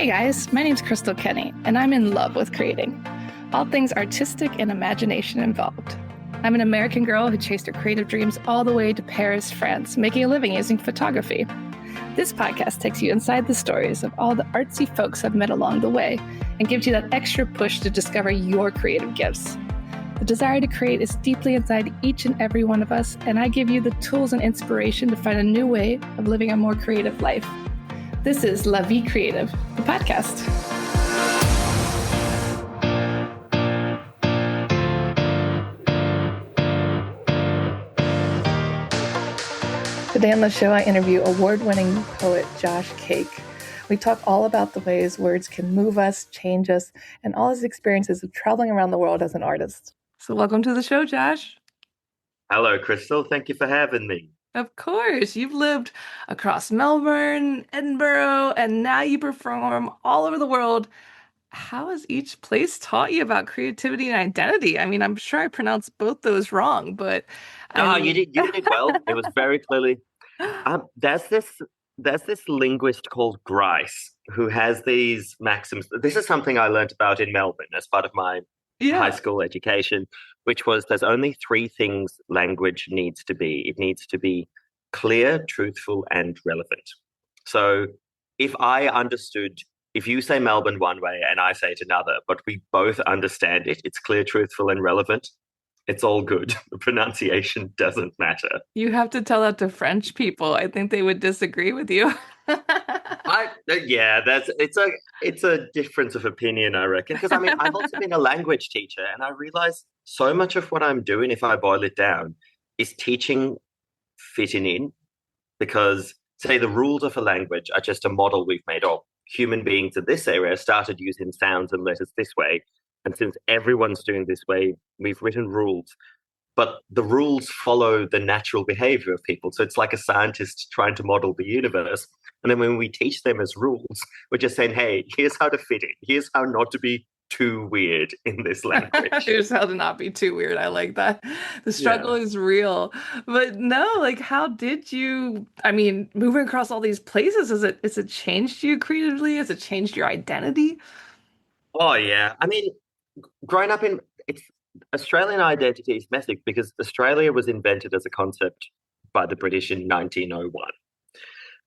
Hey guys, my name's Crystal Kenny, and I'm in love with creating. All things artistic and imagination involved. I'm an American girl who chased her creative dreams all the way to Paris, France, making a living using photography. This podcast takes you inside the stories of all the artsy folks I've met along the way and gives you that extra push to discover your creative gifts. The desire to create is deeply inside each and every one of us, and I give you the tools and inspiration to find a new way of living a more creative life. This is La Vie Creative, the podcast. Today on the show, I interview award-winning poet Josh Cake. We talk all about the ways words can move us, change us, and all his experiences of traveling around the world as an artist. So welcome to the show, Josh. Hello, Crystal. Thank you for having me. Of course. You've lived across Melbourne, Edinburgh, and now you perform all over the world. How has each place taught you about creativity and identity? I mean, I'm sure I pronounced both those wrong, but You did well. It was very clearly. There's this linguist called Grice who has these maxims. This is something I learned about in Melbourne as part of my high school education, which was there's only three things language needs to be. It needs to be clear, truthful, and relevant. So if you say Melbourne one way and I say it another, but we both understand it, it's clear, truthful, and relevant, it's all good. The pronunciation doesn't matter. You have to tell that to French people. I think they would disagree with you. It's a difference of opinion, I reckon. Because I mean, I've also been a language teacher, and I realize so much of what I'm doing, if I boil it down, is teaching fitting in. Because say the rules of a language are just a model we've made up. Human beings in this area started using sounds and letters this way, and since everyone's doing this way, we've written rules. But the rules follow the natural behavior of people. So it's like a scientist trying to model the universe. And then when we teach them as rules, we're just saying, hey, here's how to fit in. Here's how not to be too weird in this language. Here's how to not be too weird. I like that. The struggle is real. But no, like how did you, moving across all these places, has it changed you creatively? Has it changed your identity? Oh, yeah. I mean, growing up it's Australian identity is messy because Australia was invented as a concept by the British in 1901.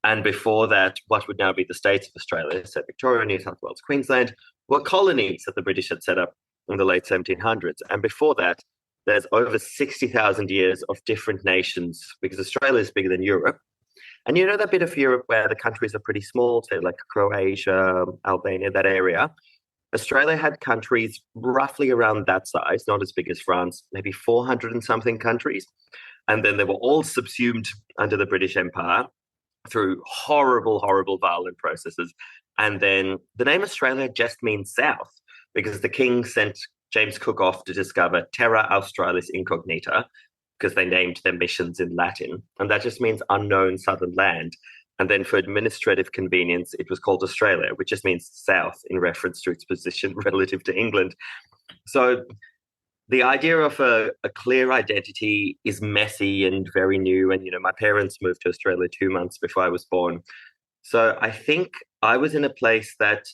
And before that, what would now be the states of Australia, so Victoria, New South Wales, Queensland, were colonies that the British had set up in the late 1700s. And before that, there's over 60,000 years of different nations because Australia is bigger than Europe. And you know that bit of Europe where the countries are pretty small, say like Croatia, Albania, that area. Australia had countries roughly around that size, not as big as France, maybe 400 and something countries. And then they were all subsumed under the British Empire through horrible, horrible, violent processes. And then the name Australia just means south because the king sent James Cook off to discover Terra Australis Incognita because they named their missions in Latin. And that just means unknown southern land. And then for administrative convenience, it was called Australia, which just means south in reference to its position relative to England. So the idea of a clear identity is messy and very new. And, my parents moved to Australia 2 months before I was born. So I think I was in a place that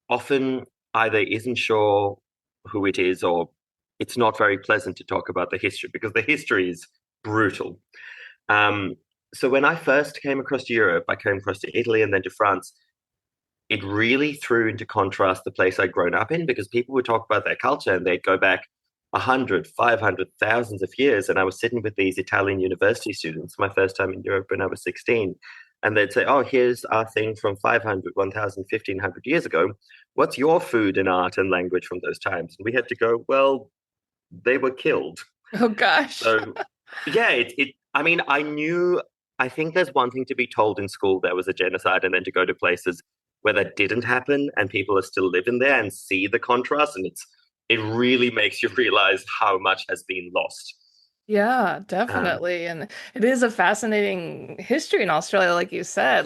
often either isn't sure who it is or it's not very pleasant to talk about the history because the history is brutal. So when I first came across to Europe, I came across to Italy and then to France, it really threw into contrast the place I'd grown up in because people would talk about their culture and they'd go back 100, 500, thousands of years. And I was sitting with these Italian university students, my first time in Europe when I was 16. And they'd say, oh, here's our thing from 500, 1,000, 1,500 years ago. What's your food and art and language from those times? And we had to go, well, they were killed. Oh, gosh. So, yeah, I think there's one thing to be told in school there was a genocide and then to go to places where that didn't happen and people are still living there and see the contrast. And it really makes you realize how much has been lost. Yeah, definitely. And it is a fascinating history in Australia, like you said,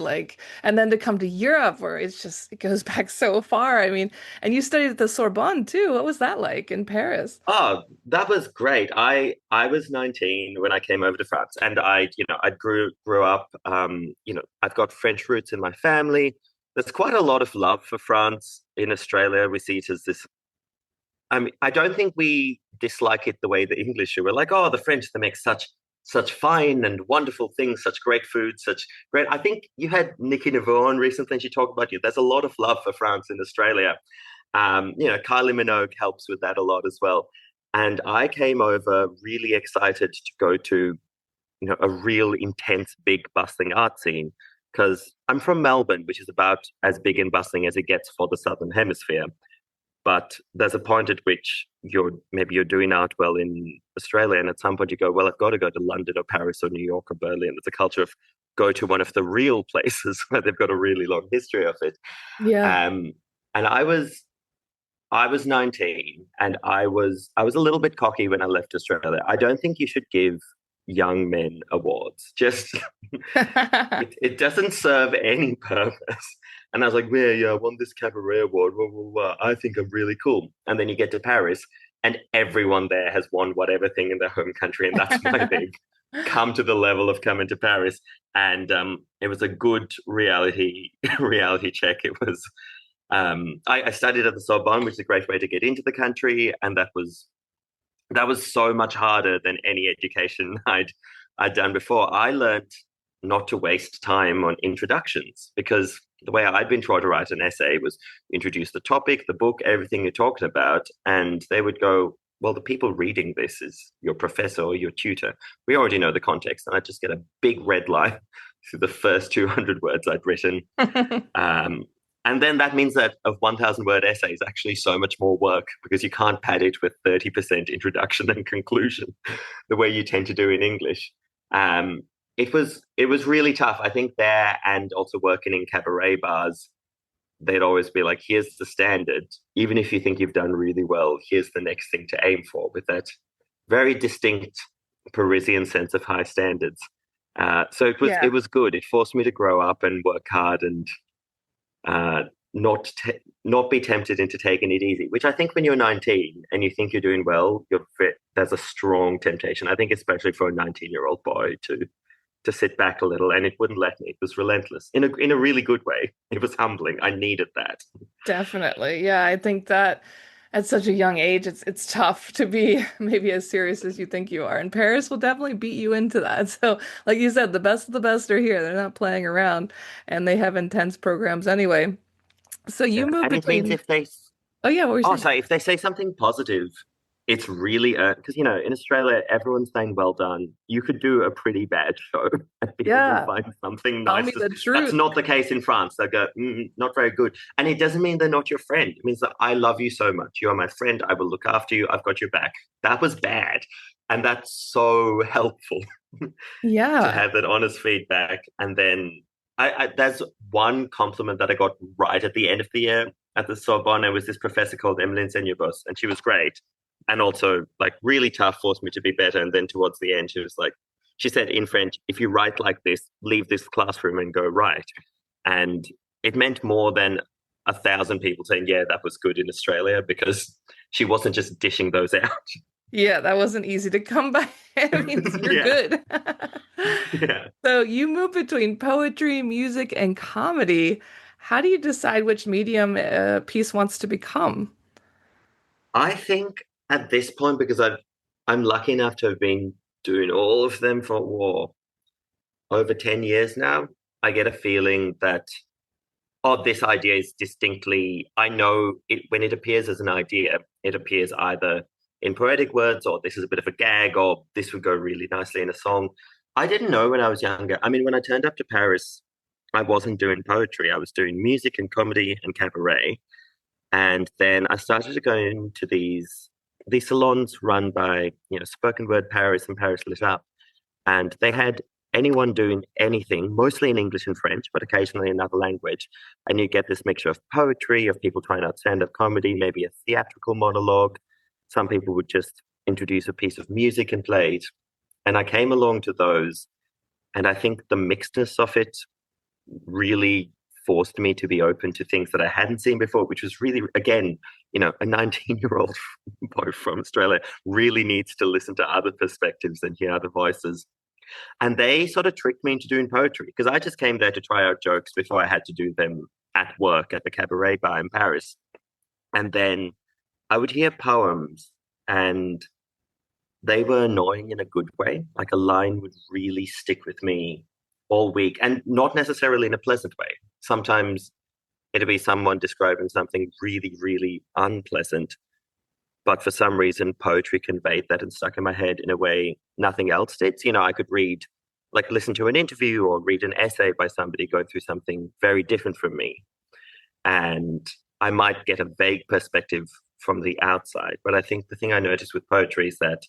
and then to come to Europe where it goes back so far. And you studied at the Sorbonne too. What was that like in Paris? Oh, that was great. I was 19 when I came over to France and I grew up, I've got French roots in my family. there's quite a lot of love for France in Australia. We see it as this. I mean, I don't think we dislike it the way the English do. We're like, oh, the French, they make such fine and wonderful things, such great food, such great. I think you had Nikki Neville on recently, and she talked about you. There's a lot of love for France in Australia. Kylie Minogue helps with that a lot as well. And I came over really excited to go to, a real intense, big, bustling art scene because I'm from Melbourne, which is about as big and bustling as it gets for the Southern Hemisphere. But there's a point at which you're doing art well in Australia, and at some point you go, well, I've got to go to London or Paris or New York or Berlin. It's a culture of go to one of the real places where they've got a really long history of it. Yeah. And I was 19 and I was a little bit cocky when I left Australia. I don't think you should give young men awards. Just it doesn't serve any purpose. And I was like, yeah, I won this cabaret award. Blah, blah, blah. I think I'm really cool. And then you get to Paris and everyone there has won whatever thing in their home country. And that's my big come to the level of coming to Paris. And it was a good reality check. It was I studied at the Sorbonne, which is a great way to get into the country, and that was so much harder than any education I'd done before. I learned not to waste time on introductions because the way I'd been taught to write an essay was introduce the topic, the book, everything you're talking about, and they would go, well, the people reading this is your professor or your tutor. We already know the context, and I'd just get a big red line through the first 200 words I'd written. And then that means that a 1,000-word essay is actually so much more work because you can't pad it with 30% introduction and conclusion the way you tend to do in English. It was really tough. I think there and also working in cabaret bars, they'd always be like, here's the standard. Even if you think you've done really well, here's the next thing to aim for with that very distinct Parisian sense of high standards. So it was good. It forced me to grow up and work hard and not be tempted into taking it easy, which I think when you're 19 and you think you're doing well, there's a strong temptation. I think especially for a 19-year-old boy to sit back a little, and it wouldn't let me. It was relentless in a really good way. It was humbling. I needed that. Definitely. Yeah, I think that at such a young age, it's tough to be maybe as serious as you think you are. And Paris will definitely beat you into that. So, like you said, the best of the best are here. They're not playing around, and they have intense programs anyway. So you Yeah. move And it means between. if they Oh yeah, what were you Oh, saying? sorry. If they say something positive, it's really because in Australia everyone's saying well done. You could do a pretty bad show, and people will Yeah, find something tell nice. me the That's truth. not the case in France. They go, not very good, and it doesn't mean they're not your friend. It means that I love you so much. You are my friend. I will look after you. I've got your back. That was bad, and that's so helpful to Yeah. have that honest feedback. And then there's one compliment that I got right at the end of the year at the Sorbonne. It was this professor called Emmeline Seigneur-Bosse, and she was great. And also, like, really tough, forced me to be better. And then towards the end, she was like, she said in French, if you write like this, leave this classroom and go write. And it meant more than 1,000 people saying, yeah, that was good in Australia because she wasn't just dishing those out. Yeah, that wasn't easy to come by. It means you're Yeah. good. Yeah. So you move between poetry, music, and comedy. How do you decide which medium a piece wants to become? I think at this point, because I'm lucky enough to have been doing all of them for over 10 years now, I get a feeling that, oh, this idea is distinctly, I know it when it appears as an idea, it appears either in poetic words or this is a bit of a gag or this would go really nicely in a song. I didn't know when I was younger. I mean, when I turned up to Paris, I wasn't doing poetry. I was doing music and comedy and cabaret. And then I started to go into these salons run by, Spoken Word Paris and Paris Lit Up. And they had anyone doing anything, mostly in English and French, but occasionally another language. And you get this mixture of poetry, of people trying out stand-up comedy, maybe a theatrical monologue. Some people would just introduce a piece of music and play it. And I came along to those, and I think the mixedness of it really forced me to be open to things that I hadn't seen before, which was really, again, a 19-year-old boy from Australia really needs to listen to other perspectives and hear other voices. And they sort of tricked me into doing poetry because I just came there to try out jokes before I had to do them at work at the cabaret bar in Paris. And then I would hear poems, and they were annoying in a good way. Like a line would really stick with me all week, and not necessarily in a pleasant way. Sometimes it'd be someone describing something really, really unpleasant. But for some reason, poetry conveyed that and stuck in my head in a way nothing else did. So, I could read, like, listen to an interview or read an essay by somebody going through something very different from me. And I might get a vague perspective from the outside. But I think the thing I noticed with poetry is that,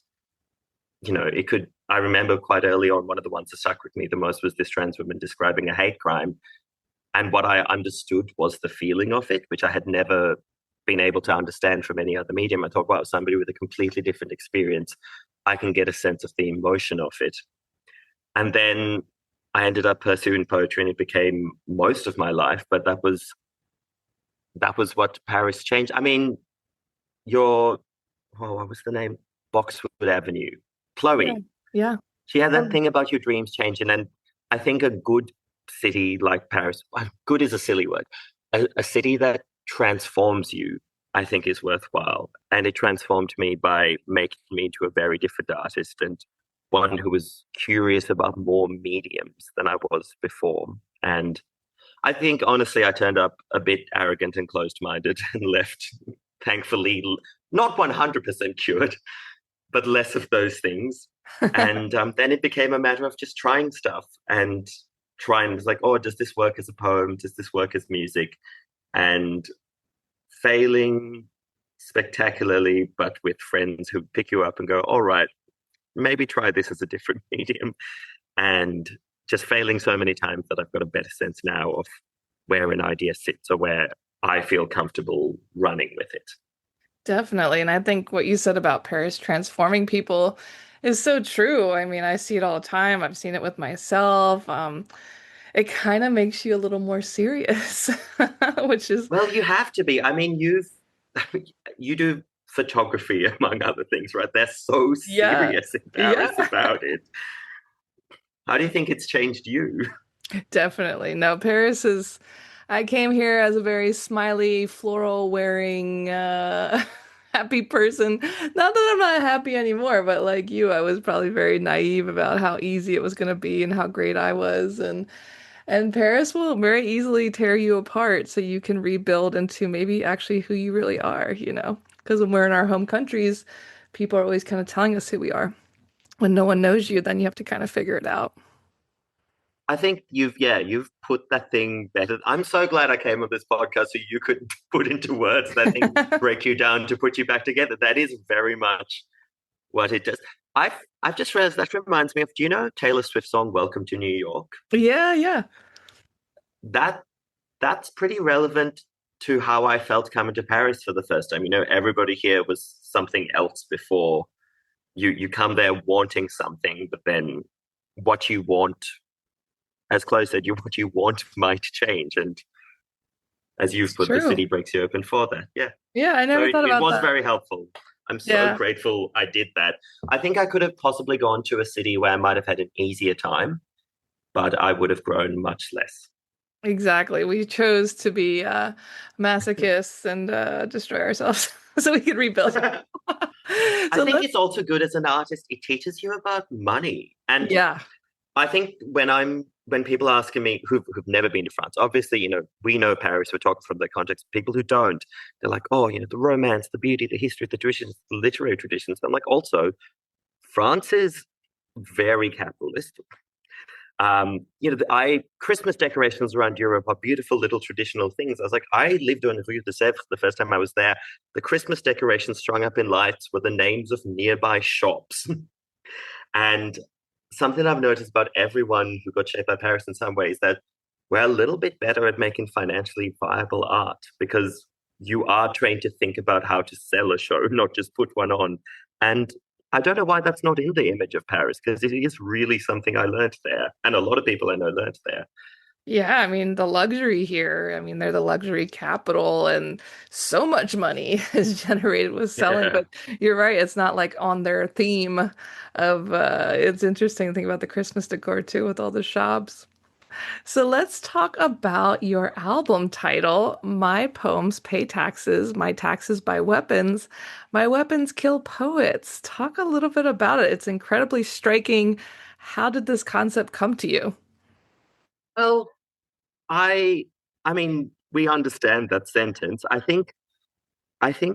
I remember quite early on, one of the ones that stuck with me the most was this trans woman describing a hate crime. And what I understood was the feeling of it, which I had never been able to understand from any other medium. I thought, wow, somebody with a completely different experience, I can get a sense of the emotion of it. And then I ended up pursuing poetry, and it became most of my life. But that was what Paris changed. I mean, your what was the name? Boxwood Avenue. Yeah. Chloe. Yeah. She had that Um, thing about your dreams changing, and I think a good city like Paris, well, good is a silly word, a city that transforms you, I think is worthwhile. And it transformed me by making me into a very different artist, and one who was curious about more mediums than I was before. And I think honestly, I turned up a bit arrogant and closed-minded and left, thankfully, not 100% cured, but less of those things. And then it became a matter of just trying stuff and trying, it's like, oh, does this work as a poem? Does this work as music? And failing spectacularly, but with friends who pick you up and go, all right, maybe try this as a different medium. And just failing so many times that I've got a better sense now of where an idea sits or where I feel comfortable running with it. Definitely. And I think what you said about Paris transforming people is so true. I mean, I see it all the time. I've seen it with myself. It kind of makes you a little more serious, which is, Well, you have to be. I mean, you do photography among other things, right? They're so yeah, serious in Paris yeah, about it. How do you think it's changed you? definitely. No, Paris is, I came here as a very smiley, floral wearing, happy person. Not that I'm not happy anymore, but like you, I was probably very naive about how easy it was going to be and how great I was. And Paris will very easily tear you apart so you can rebuild into maybe actually who you really are, you know? Because when we're in our home countries, people are always kind of telling us who we are. When no one knows you, then you have to kind of figure it out. I think you've put that thing better. I'm so glad I came on this podcast so you could put into words that thing, break you down to put you back together. That is very much what it does. I've just realized that reminds me of, do you know Taylor Swift's song Welcome to New York? Yeah, yeah. That that's pretty relevant to how I felt coming to Paris for the first time. Everybody here was something else before. You come there wanting something, but then what you want, as Chloe said, what you want might change. And as you've It's put, the true. city breaks you open for that. Yeah. Yeah, I So never thought it about was that. very helpful. I'm so Yeah, grateful I did that. I think I could have possibly gone to a city where I might have had an easier time, but I would have grown much less. exactly. We chose to be masochists and destroy ourselves so we could rebuild. I So think let's, it's also good as an artist. It teaches you about money. And yeah. I think when people ask me who've never been to France, obviously, we know Paris, we're talking from the context. People who don't, they're like, oh, the romance, the beauty, the history, the traditions, the literary traditions. I'm like, also, France is very capitalist. I Christmas decorations around Europe are beautiful little traditional things. I was like, I lived on Rue de Sèvres the first time I was there. The Christmas decorations strung up in lights were the names of nearby shops. And something I've noticed about everyone who got shaped by Paris in some ways that we're a little bit better at making financially viable art because you are trained to think about how to sell a show, not just put one on. And I don't know why that's not in the image of Paris because it is really something I learned there. And a lot of people I know learned there. Yeah, I mean, the luxury here, I mean, they're the luxury capital, and so much money is generated with selling. Yeah. But you're right, it's not like on their theme of it's interesting to think about the Christmas decor too with all the shops. So let's talk about your album title, My Poems Pay Taxes, My Taxes Buy Weapons, My Weapons Kill Poets. Talk a little bit about it. It's incredibly striking. How did this concept come to you? Well, I I mean, we understand that sentence. I think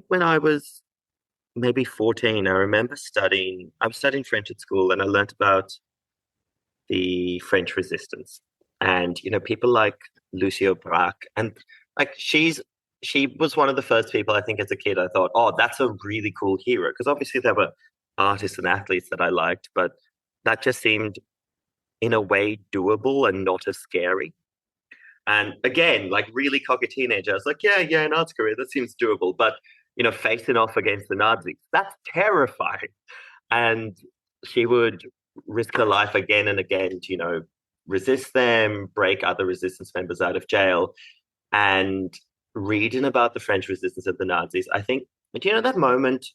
when I was maybe 14, I remember I was studying French at school and I learnt about the French resistance. And, people like Lucio Braque and like she was one of the first people I think as a kid I thought, oh, that's a really cool hero. Because obviously there were artists and athletes that I liked, but that just seemed in a way doable and not as scary. And again, like really cocky teenager, I was like, yeah, an arts career, that seems doable. But, facing off against the Nazis, that's terrifying. And she would risk her life again and again to, resist them, break other resistance members out of jail. And reading about the French resistance of the Nazis, I think, do you know that moment?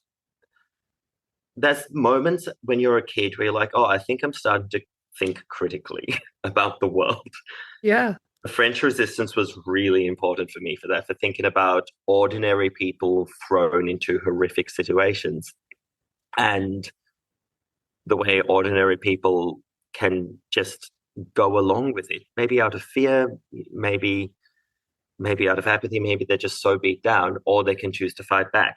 There's moments when you're a kid where you're like, oh, I think I'm starting to think critically about the world. Yeah. The French resistance was really important for me for that, for thinking about ordinary people thrown into horrific situations and the way ordinary people can just go along with it, maybe out of fear, maybe out of apathy, maybe they're just so beat down, or they can choose to fight back.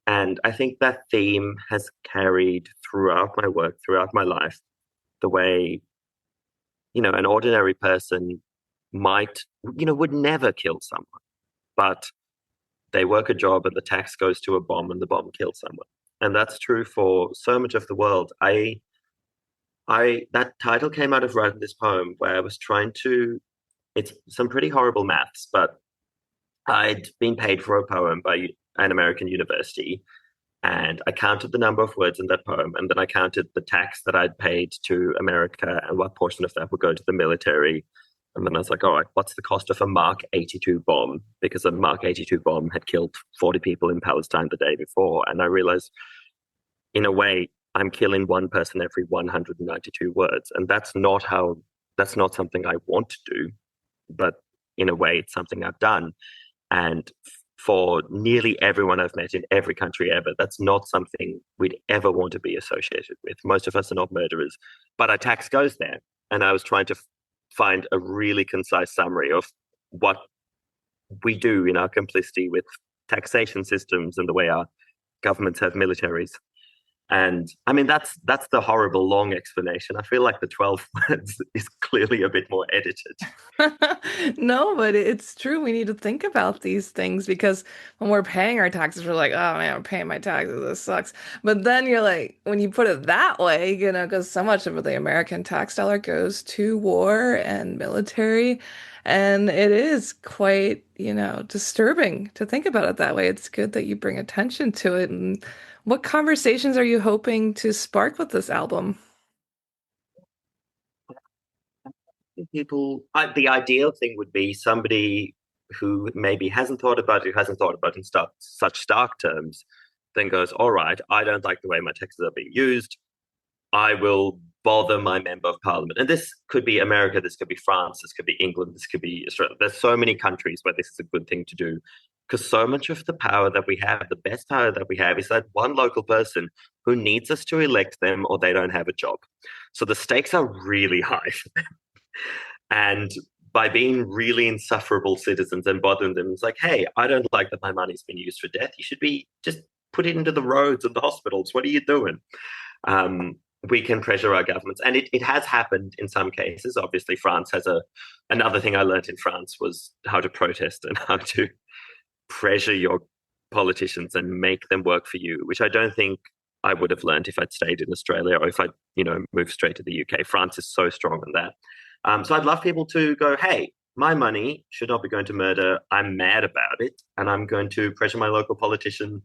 And I think that theme has carried throughout my work, throughout my life, the way, an ordinary person might, would never kill someone, but they work a job and the tax goes to a bomb and the bomb kills someone. And that's true for so much of the world. That title came out of writing this poem where I was trying to, it's some pretty horrible maths, but I'd been paid for a poem by an American university, and I counted the number of words in that poem, and then I counted the tax that I'd paid to America and what portion of that would go to the military. And then I was like, all right, what's the cost of a Mark 82 bomb? Because a Mark 82 bomb had killed 40 people in Palestine the day before. And I realized, in a way, I'm killing one person every 192 words. And that's not something I want to do, but in a way, it's something I've done. And for nearly everyone I've met in every country ever, that's not something we'd ever want to be associated with. Most of us are not murderers, but our tax goes there. And I was trying to find a really concise summary of what we do in our complicity with taxation systems and the way our governments have militaries. And I mean, that's the horrible long explanation. I feel like the 12 words is clearly a bit more edited. No, but it's true. We need to think about these things because when we're paying our taxes, we're like, oh man, I'm paying my taxes. This sucks. But then you're like, when you put it that way, because so much of the American tax dollar goes to war and military. And it is quite, disturbing to think about it that way. It's good that you bring attention to it. And what conversations are you hoping to spark with this album? The ideal thing would be somebody who maybe hasn't thought about it, who hasn't thought about it in such stark terms, then goes, all right, I don't like the way my taxes are being used. I will bother my member of parliament. And this could be America, this could be France, this could be England, this could be Australia. There's so many countries where this is a good thing to do because so much of the power that we have, the best power that we have, is that one local person who needs us to elect them or they don't have a job. So the stakes are really high. And by being really insufferable citizens and bothering them, it's like, hey, I don't like that my money's been used for death. You should be just put it into the roads and the hospitals. What are you doing? We can pressure our governments. And it has happened in some cases. Obviously, France has another thing I learned in France was how to protest and how to pressure your politicians and make them work for you, which I don't think I would have learned if I'd stayed in Australia or if I'd, moved straight to the UK. France is so strong on that. So I'd love people to go, hey, my money should not be going to murder. I'm mad about it. And I'm going to pressure my local politician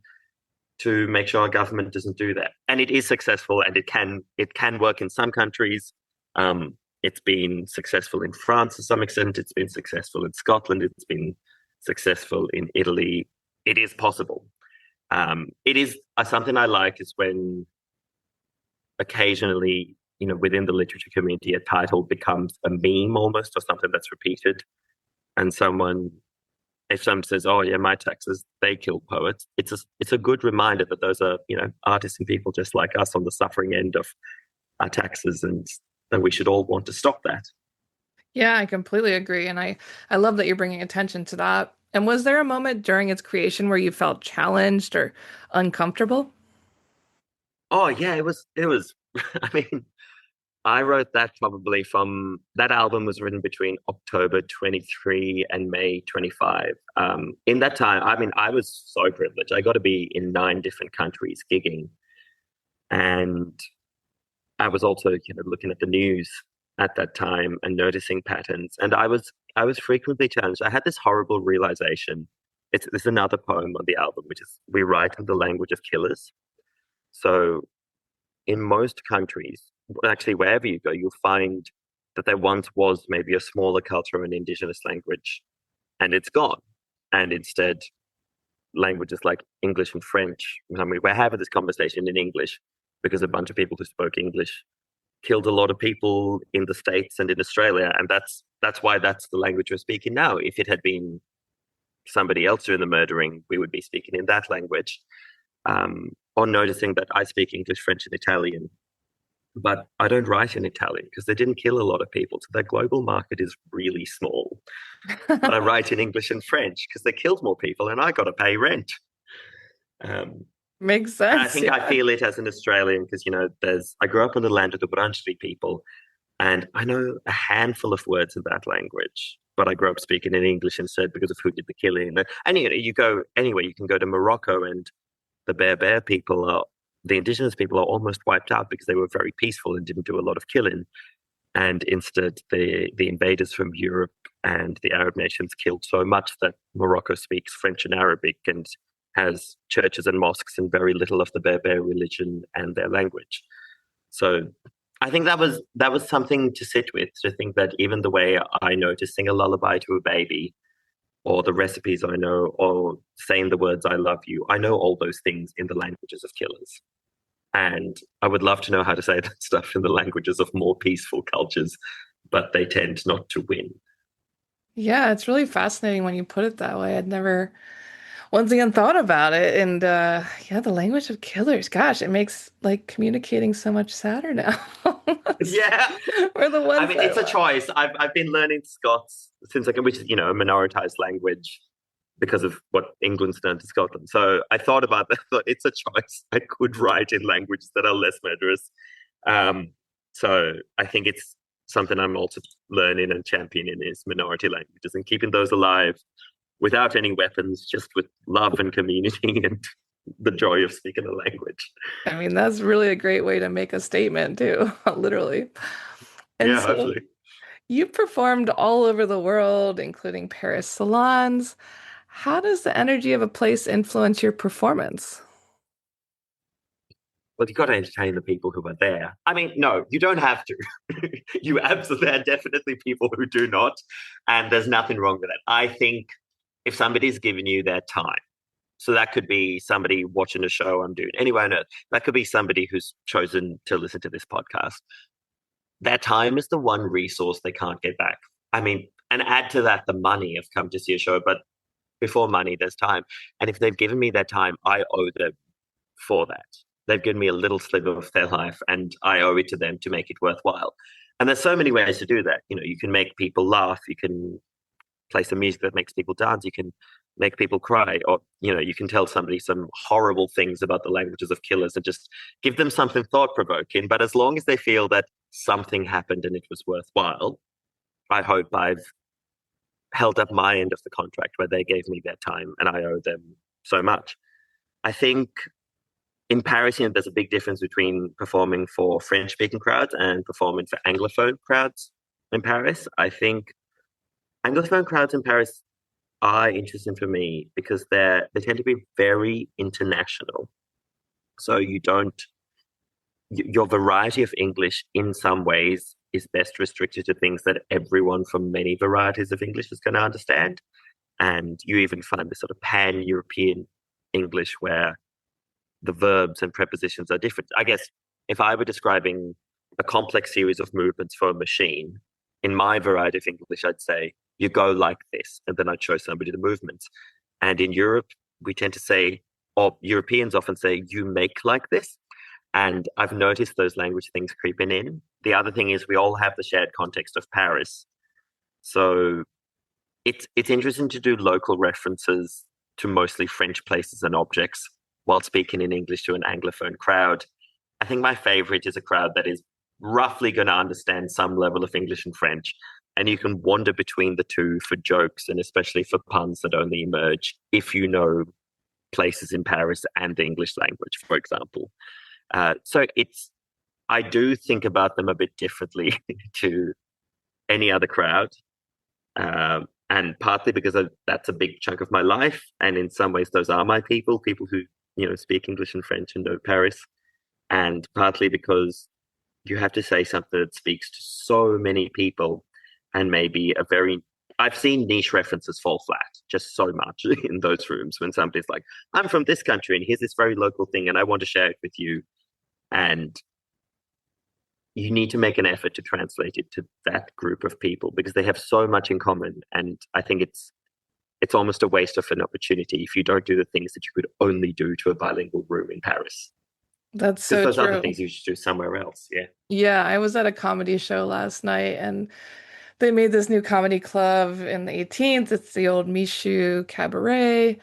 to make sure our government doesn't do that. And it is successful and it can work in some countries. It's been successful in France to some extent. It's been successful in Scotland. It's been successful in Italy. It is possible. It is something I like is when occasionally, within the literature community, a title becomes a meme almost, or something that's repeated. And if someone says, "Oh yeah, my taxes, they kill poets," it's a good reminder that those are, artists and people just like us on the suffering end of our taxes, and that we should all want to stop that. Yeah, I completely agree. And I love that you're bringing attention to that. And was there a moment during its creation where you felt challenged or uncomfortable? Oh yeah, it was. I mean, I wrote that probably from that album was written between October 23 and May 25. In that time, I mean, I was so privileged. I got to be in 9 different countries gigging, and I was also, looking at the news at that time and noticing patterns. And I was frequently challenged. I had this horrible realization. There's another poem on the album, which is "We write in the language of killers." So in most countries, actually wherever you go, you'll find that there once was maybe a smaller culture or an indigenous language, and it's gone. And instead, languages like English and French. I mean, we're having this conversation in English because a bunch of people who spoke English killed a lot of people in the States and in Australia, and that's why that's the language we're speaking now. If it had been somebody else doing the murdering, we would be speaking in that language. Or noticing that I speak English, French, and Italian, but I don't write in Italian because they didn't kill a lot of people. So their global market is really small. But I write in English and French because they killed more people and I got to pay rent. Um, Makes and I sense. think I Yeah. feel it as an Australian because, I grew up on the land of the Wurundjeri people and I know a handful of words in that language. But I grew up speaking in English instead because of who did the killing. And you go anywhere, you can go to Morocco and the Bear people the indigenous people are almost wiped out because they were very peaceful and didn't do a lot of killing. And instead, the invaders from Europe and the Arab nations killed so much that Morocco speaks French and Arabic and has churches and mosques and very little of the Berber religion and their language. So I think that was something to sit with, to think that even the way I know to sing a lullaby to a baby, or the recipes I know, or saying the words "I love you," I know all those things in the languages of killers. And I would love to know how to say that stuff in the languages of more peaceful cultures, but they tend not to win. Yeah, it's really fascinating when you put it that way. I'd never once again thought about it. And yeah, the language of killers. Gosh, it makes like communicating so much sadder now. Yeah. We're the I ones mean, that it's a choice. I've been learning Scots since which is, a minoritized language because of what England's done to Scotland. So I thought about that. Thought it's a choice. I could write in languages that are less murderous. Um, so I think it's something I'm also learning and championing is minority languages and keeping those alive without any weapons, just with love and community and the joy of speaking a language. I mean, that's really a great way to make a statement too, literally. And Yeah, so hopefully. you performed all over the world, including Paris salons. How does the energy of a place influence your performance? Well, you've got to entertain the people who are there. I mean, no, you don't have to. You absolutely, there are definitely people who do not, and there's nothing wrong with that. I think if somebody's given you their time, so that could be somebody watching a show I'm doing anywhere on earth, that could be somebody who's chosen to listen to this podcast. Their time is the one resource they can't get back. I mean, and add to that the money of come to see a show, but before money, there's time. And if they've given me their time, I owe them for that. They've given me a little sliver of their life, and I owe it to them to make it worthwhile. And there's so many ways to do that. You can make people laugh. You can play some music that makes people dance. You can make people cry, or you can tell somebody some horrible things about the languages of killers and just give them something thought provoking. But as long as they feel that something happened and it was worthwhile, I hope I've held up my end of the contract where they gave me their time and I owe them so much. I think in Paris, there's a big difference between performing for French speaking crowds and performing for Anglophone crowds in Paris. I think Anglophone crowds in Paris are interesting for me because they tend to be very international. So your variety of English in some ways is best restricted to things that everyone from many varieties of English is going to understand. And you even find this sort of pan-European English where the verbs and prepositions are different. I guess if I were describing a complex series of movements for a machine. In my variety of English, I'd say, you go like this, and then I'd show somebody the movements. And in Europe, we tend to say, or Europeans often say, you make like this. And I've noticed those language things creeping in. The other thing is we all have the shared context of Paris. So it's interesting to do local references to mostly French places and objects while speaking in English to an Anglophone crowd. I think my favorite is a crowd that is roughly going to understand some level of English and French, and you can wander between the two for jokes and especially for puns that only emerge if you know places in Paris and the English language, for example. So I do think about them a bit differently to any other crowd. And partly because that's a big chunk of my life. And in some ways, those are my people who, speak English and French and know Paris. And partly because you have to say something that speaks to so many people and maybe I've seen niche references fall flat just so much in those rooms when somebody's like, I'm from this country and here's this very local thing and I want to share it with you. And you need to make an effort to translate it to that group of people because they have so much in common. And I think it's almost a waste of an opportunity if you don't do the things that you could only do to a bilingual room in Paris. That's Because so those other true. things you should do somewhere else. Yeah. Yeah, I was at a comedy show last night and they made this new comedy club in the 18th. It's the old Michu Cabaret.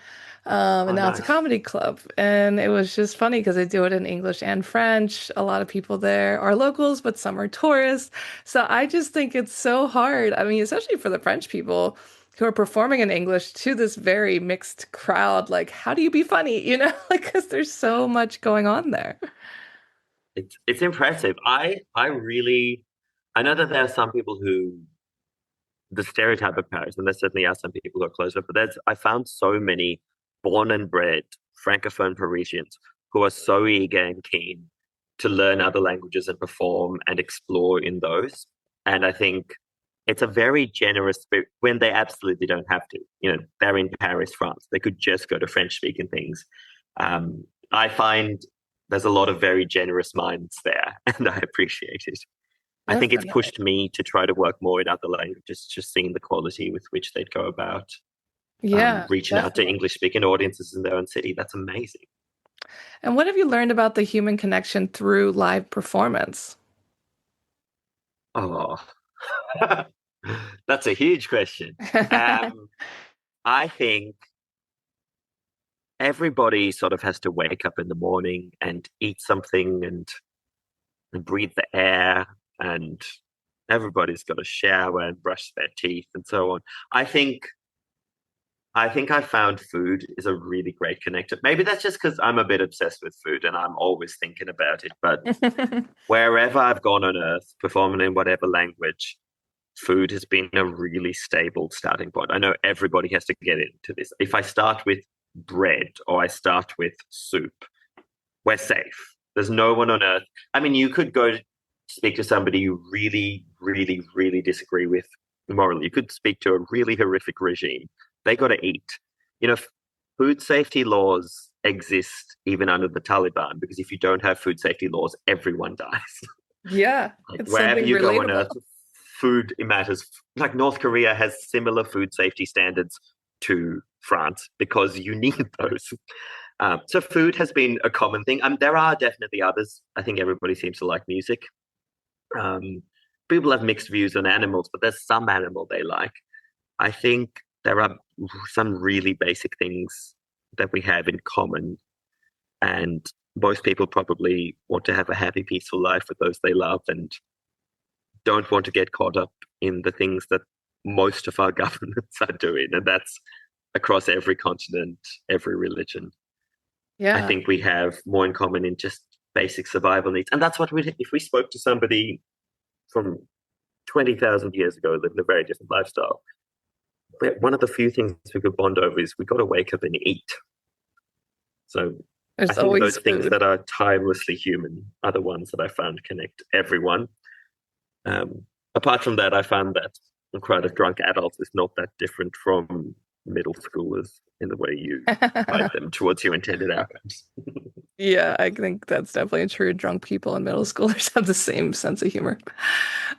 And Oh, now it's a nice. comedy club. And it was just funny because they do it in English and French. A lot of people there are locals, but some are tourists. So I just think it's so hard. I mean, especially for the French people who are performing in English to this very mixed crowd. Like, how do you be funny? Like, because there's so much going on there. It's impressive. I know that there are some people who the stereotype of Paris, and there certainly are some people who are closer, but I found so many born and bred Francophone Parisians who are so eager and keen to learn other languages and perform and explore in those. And I think it's a very generous spirit when they absolutely don't have to. They're in Paris, France. They could just go to French speaking things. I find there's a lot of very generous minds there, and I appreciate it. I think it's Definitely. pushed me to try to work more in other languages, just seeing the quality with which they'd go about Yeah, reaching out to definitely. English speaking audiences in their own city. That's amazing. And what have you learned about the human connection through live performance? Oh, that's a huge question. Um, I think everybody sort of has to wake up in the morning and eat something and breathe the air, and everybody's got to shower and brush their teeth and so on. I think I found food is a really great connector. Maybe that's just because I'm a bit obsessed with food and I'm always thinking about it. But wherever I've gone on earth, performing in whatever language, food has been a really stable starting point. I know everybody has to get into this. If I start with bread or I start with soup, we're safe. There's no one on earth. I mean, you could go speak to somebody you really, really, really disagree with morally. You could speak to a really horrific regime. They got to eat. You know, food safety laws exist even under the Taliban because if you don't have food safety laws, everyone dies. Yeah, Like it's wherever something you go on earth, relatable. food matters. Like North Korea has similar food safety standards to France because you need those. So food has been a common thing. There are definitely others. I think everybody seems to like music. Um, People have mixed views on animals, but there's some animal they like. I think there are some really basic things that we have in common, and most people probably want to have a happy, peaceful life with those they love and don't want to get caught up in the things that most of our governments are doing. And that's across every continent, every religion. I Yeah. think we have more in common in just basic survival needs. And that's what if we spoke to somebody from 20,000 years ago, living a very different lifestyle, one of the few things we could bond over is we got to wake up and eat. So I There's think always those things food. that are timelessly human are the ones that I found connect everyone. Apart from that, I found that a crowd of drunk adults is not that different from middle schoolers in the way you guide them towards your intended outcomes. Yeah, I think that's definitely true. Drunk people and middle schoolers have the same sense of humor.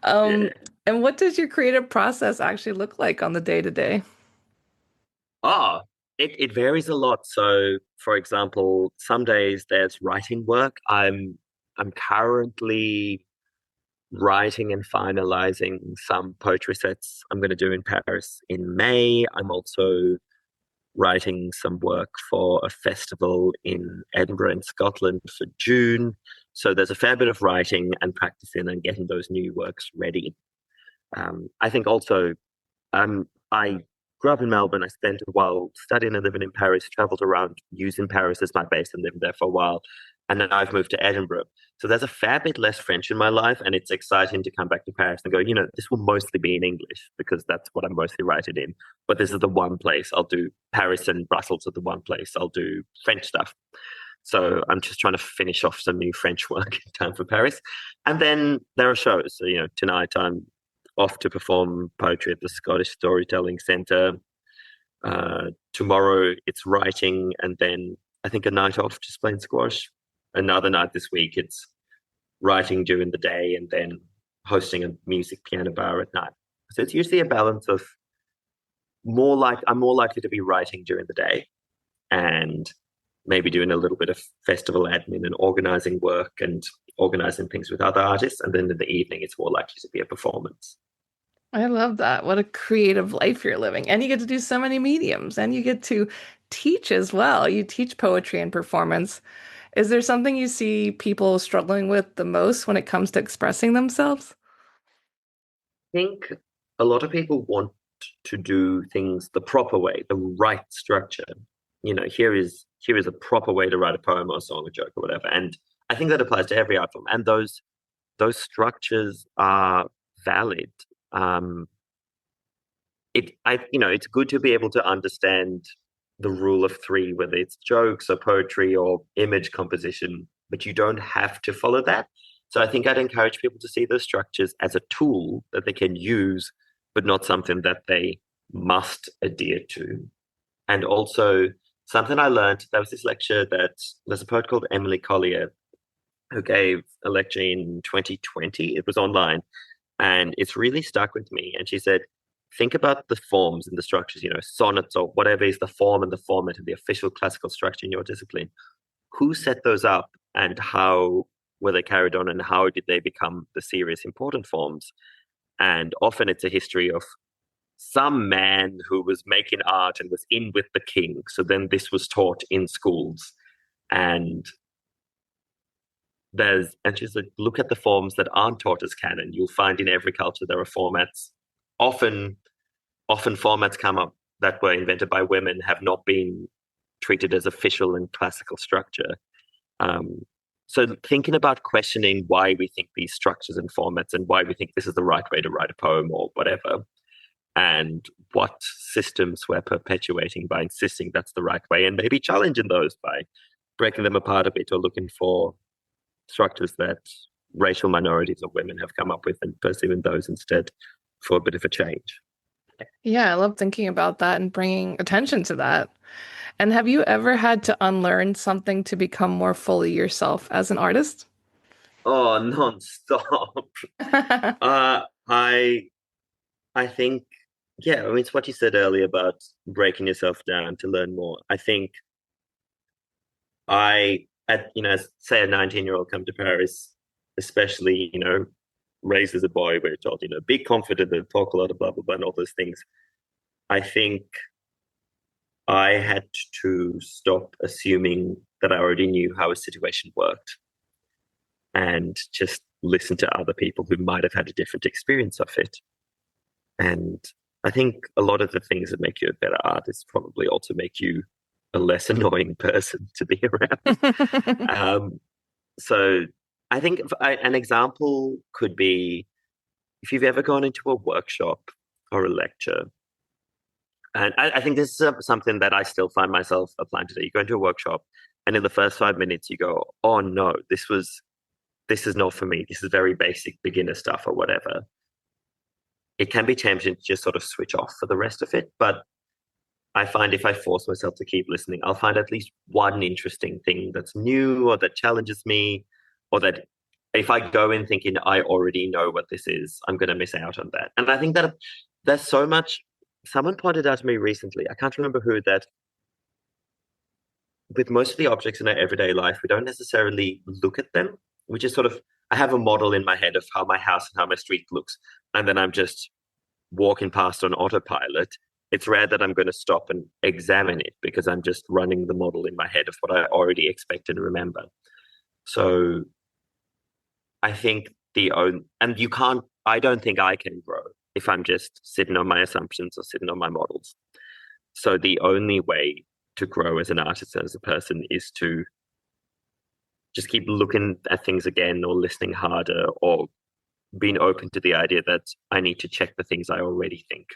Um, Yeah. and what does your creative process actually look like on the day to day? Ah, it varies a lot. So, for example, some days there's writing work. I'm currently writing and finalizing some poetry sets I'm going to do in Paris in May. I'm also writing some work for a festival in Edinburgh in Scotland for June. So there's a fair bit of writing and practicing and getting those new works ready. I think also I grew up in Melbourne. I spent a while studying and living in Paris, traveled around using Paris as my base and lived there for a while. And then I've moved to Edinburgh. So there's a fair bit less French in my life. And it's exciting to come back to Paris and go, this will mostly be in English because that's what I'm mostly writing in. But this is the one place I'll do. Paris and Brussels are the one place I'll do French stuff. So I'm just trying to finish off some new French work in time for Paris. And then there are shows. So, tonight I'm off to perform poetry at the Scottish Storytelling Centre. Tomorrow it's writing, and then I think a night off just playing squash. Another night this week it's writing during the day, and then hosting a music piano bar at night. So it's usually a balance of I'm more likely to be writing during the day and maybe doing a little bit of festival admin and organizing work and organizing things with other artists. And then in the evening, it's more likely to be a performance. I love that. What a creative life you're living. And you get to do so many mediums and you get to teach as well. You teach poetry and performance. Is there something you see people struggling with the most when it comes to expressing themselves? I think a lot of people want to do things the proper way, the right structure. Here is a proper way to write a poem or a song or joke or whatever. And I think that applies to every art form. And those structures are valid. Um, it's good to be able to understand the rule of three, whether it's jokes or poetry or image composition, but you don't have to follow that. So I think I'd encourage people to see those structures as a tool that they can use, but not something that they must adhere to. And also something I learned, there was this lecture that there's a poet called Emily Collier who gave a lecture in 2020. It was online and it's really stuck with me. And she said, think about the forms and the structures, sonnets or whatever is the form and the format and the official classical structure in your discipline. Who set those up and how were they carried on and how did they become the serious important forms? And often it's a history of some man who was making art and was in with the king. So then this was taught in schools. And she's like, look at the forms that aren't taught as canon. You'll find in every culture there are formats. Often, often formats come up that were invented by women have not been treated as official and classical structure. Um, so thinking about questioning why we think these structures and formats and why we think this is the right way to write a poem or whatever, and what systems we're perpetuating by insisting that's the right way, and maybe challenging those by breaking them apart a bit or looking for structures that racial minorities or women have come up with and pursuing those instead for a bit of a change. Yeah, I love thinking about that and bringing attention to that. And have you ever had to unlearn something to become more fully yourself as an artist? Oh, non-stop. Uh, I I think, yeah, I mean, it's what you said earlier about breaking yourself down to learn more. I think say a 19-year-old come to Paris, especially, raised as a boy, where you're told, be confident and talk a lot of blah, blah, blah, and all those things. I think I had to stop assuming that I already knew how a situation worked and just listen to other people who might have had a different experience of it. And I think a lot of the things that make you a better artist probably also make you a less annoying person to be around. Um, so I think an example could be if you've ever gone into a workshop or a lecture, and I think this is something that I still find myself applying today. You go into a workshop, and in the first 5 minutes, you go, "Oh no, this is not for me. This is very basic beginner stuff or whatever." It can be tempting to just sort of switch off for the rest of it, but I find if I force myself to keep listening, I'll find at least one interesting thing that's new or that challenges me, or that if I go in thinking I already know what this is, I'm going to miss out on that. And I think that there's so much. Someone pointed out to me recently, I can't remember who, that with most of the objects in our everyday life, we don't necessarily look at them. We just sort of, I have a model in my head of how my house and how my street looks. And then I'm just walking past on autopilot. It's rare that I'm going to stop and examine it because I'm just running the model in my head of what I already expect and remember. So I think and you can't, I don't think I can grow if I'm just sitting on my assumptions or sitting on my models. So the only way to grow as an artist and as a person is to just keep looking at things again, or listening harder, or being open to the idea that I need to check the things I already think.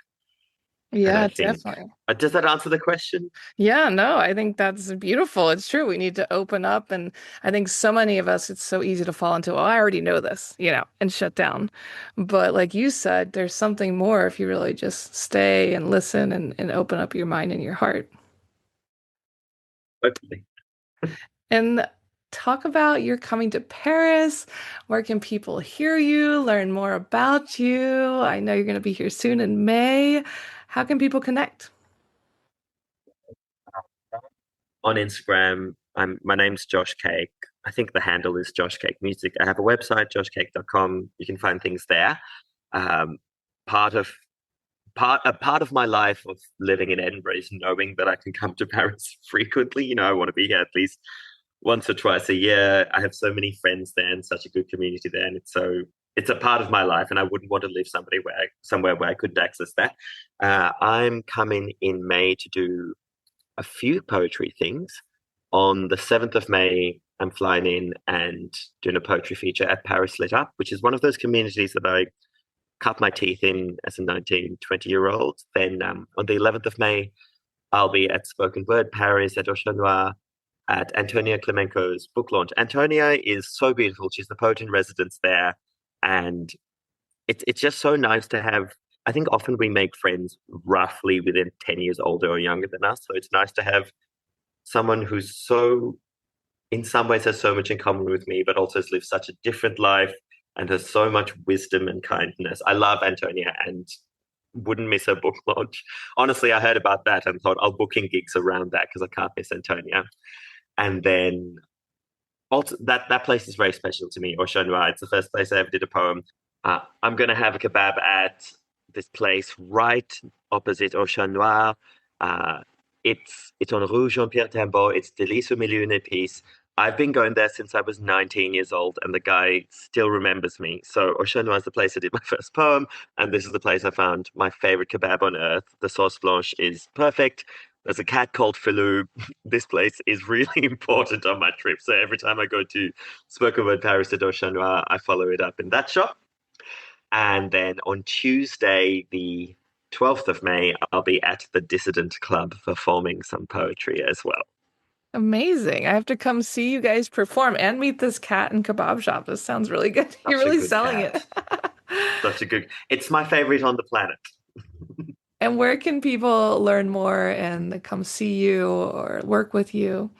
And I Yeah, think, definitely. does that answer the question? Yeah, no, I think that's beautiful. It's true. We need to open up. And I think so many of us, it's so easy to fall into, oh, I already know this, and shut down. But like you said, there's something more if you really just stay and listen and open up your mind and your heart. Hopefully. And talk about your coming to Paris. Where can people hear you, learn more about you? I know you're going to be here soon in May. How can people connect? On Instagram, my name's Josh Cake. I think the handle is Josh Cake Music. I have a website, joshcake.com. You can find things there. Um, part of a part of my life of living in Edinburgh is knowing that I can come to Paris frequently. I want to be here at least once or twice a year. I have so many friends there and such a good community there, and it's a part of my life, and I wouldn't want to live somewhere where I couldn't access that. I'm coming in May to do a few poetry things. On the 7th of May, I'm flying in and doing a poetry feature at Paris Lit Up, which is one of those communities that I cut my teeth in as a 19, 20-year-old. Then on the 11th of May, I'll be at Spoken Word Paris at Ocean Noir at Antonia Klemenko's book launch. Antonia is so beautiful. She's the poet in residence there. And it's just so nice to have. I think often we make friends roughly within 10 years older or younger than us. So it's nice to have someone who's so, in some ways, has so much in common with me, but also has lived such a different life and has so much wisdom and kindness. I love Antonia and wouldn't miss her book launch. Honestly, I heard about that and thought I'll book in gigs around that because I can't miss Antonia. And then also that place is very special to me, Ocean Noir. It's the first place I ever did a poem. I'm going to have a kebab at this place right opposite Ocean Noir. Uh, it's on Rue Jean-Pierre Timbaud. It's Délices au milieu d'une épice. I've been going there since I was 19 years old, and the guy still remembers me. So Ocean Noir is the place I did my first poem, and this is the place I found my favorite kebab on earth. The sauce blanche is perfect. There's a cat called Philou. This place is really important on my trip. So every time I go to Spoken Word Paris at Ocean Noir, I follow it up in that shop. And then on Tuesday, the 12th of May, I'll be at the Dissident Club performing some poetry as well. Amazing. I have to come see you guys perform and meet this cat and kebab shop. This sounds really good. You're Such a really good selling it. cat. Such a good, it's my favorite on the planet. And where can people learn more and come see you or work with you?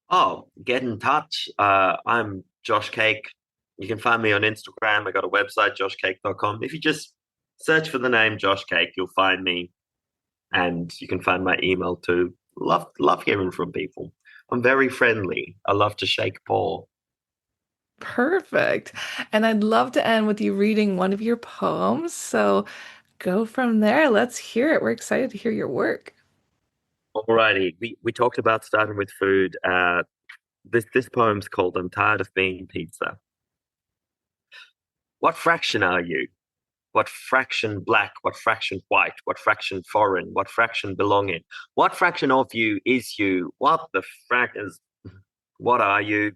Oh, get in touch. I'm Josh Cake. You can find me on Instagram. I got a website, joshcake.com. If you just search for the name Josh Cake, you'll find me, and you can find my email too. Love hearing from people. I'm very friendly. I love to shake paw. Perfect. And I'd love to end with you reading one of your poems. So go from there. Let's hear it. We're excited to hear your work. Alrighty, we talked about starting with food. This poem's called "I'm Tired of Being Pizza." What fraction are you? What fraction black? What fraction white? What fraction foreign? What fraction belong in? What fraction of you is you? What the frack is? What are you?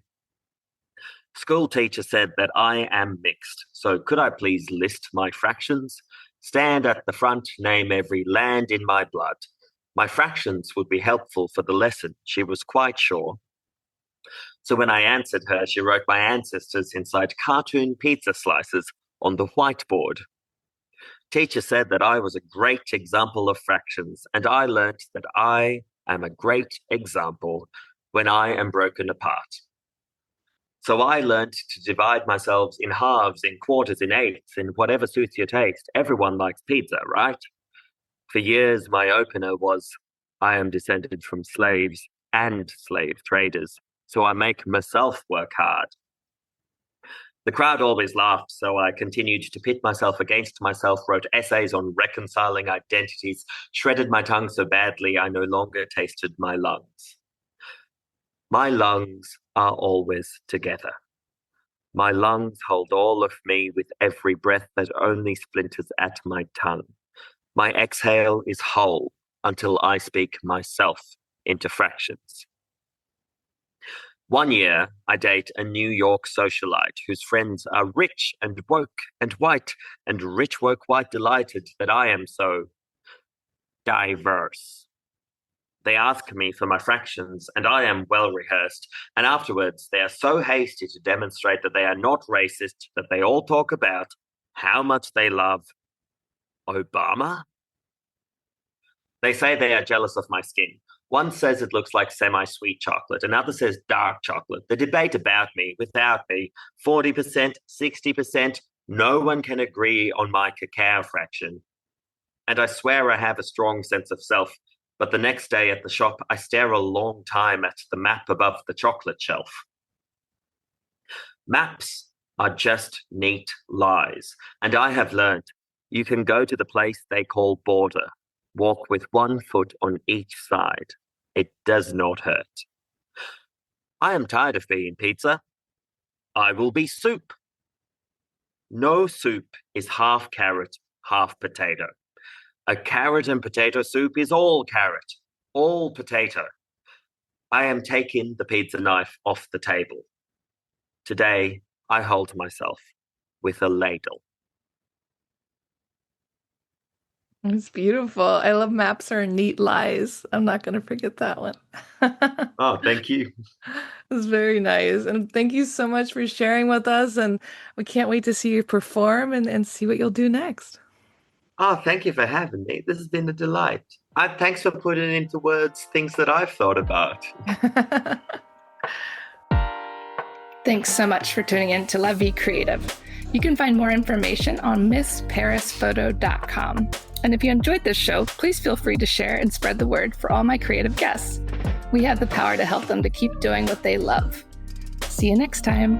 School teacher said that I am mixed, so could I please list my fractions? Stand at the front, name every land in my blood. My fractions would be helpful for the lesson, she was quite sure. So when I answered her, she wrote my ancestors inside cartoon pizza slices on the whiteboard. Teacher said that I was a great example of fractions, and I learnt that I am a great example when I am broken apart. So I learnt to divide myself in halves, in quarters, in eighths, in whatever suits your taste. Everyone likes pizza, right? For years, my opener was, I am descended from slaves and slave traders, so I make myself work hard. The crowd always laughed, so I continued to pit myself against myself, wrote essays on reconciling identities, shredded my tongue so badly I no longer tasted my lungs. My lungs are always together. My lungs hold all of me with every breath that only splinters at my tongue. My exhale is whole until I speak myself into fractions. One year, I date a New York socialite whose friends are rich and woke and white, and rich, woke, white delighted that I am so diverse. They ask me for my fractions, and I am well rehearsed, and afterwards they are so hasty to demonstrate that they are not racist that they all talk about how much they love Obama. They say they are jealous of my skin. One says it looks like semi-sweet chocolate. Another says dark chocolate. The debate about me, without me, 40%, 60%, no one can agree on my cacao fraction. And I swear I have a strong sense of self, but the next day at the shop, I stare a long time at the map above the chocolate shelf. Maps are just neat lies, and I have learned you can go to the place they call border, walk with one foot on each side. It does not hurt. I am tired of being pizza. I will be soup. No soup is half carrot, half potato. A carrot and potato soup is all carrot, all potato. I am taking the pizza knife off the table. Today, I hold myself with a ladle. It's beautiful. I love maps are neat lies. I'm not going to forget that one. Oh, thank you. It's very nice. And thank you so much for sharing with us. And we can't wait to see you perform and see what you'll do next. Oh, thank you for having me. This has been a delight. Thanks for putting into words things that I've thought about. Thanks so much for tuning in to La Vie Creative. You can find more information on MissParisPhoto.com. And if you enjoyed this show, please feel free to share and spread the word for all my creative guests. We have the power to help them to keep doing what they love. See you next time.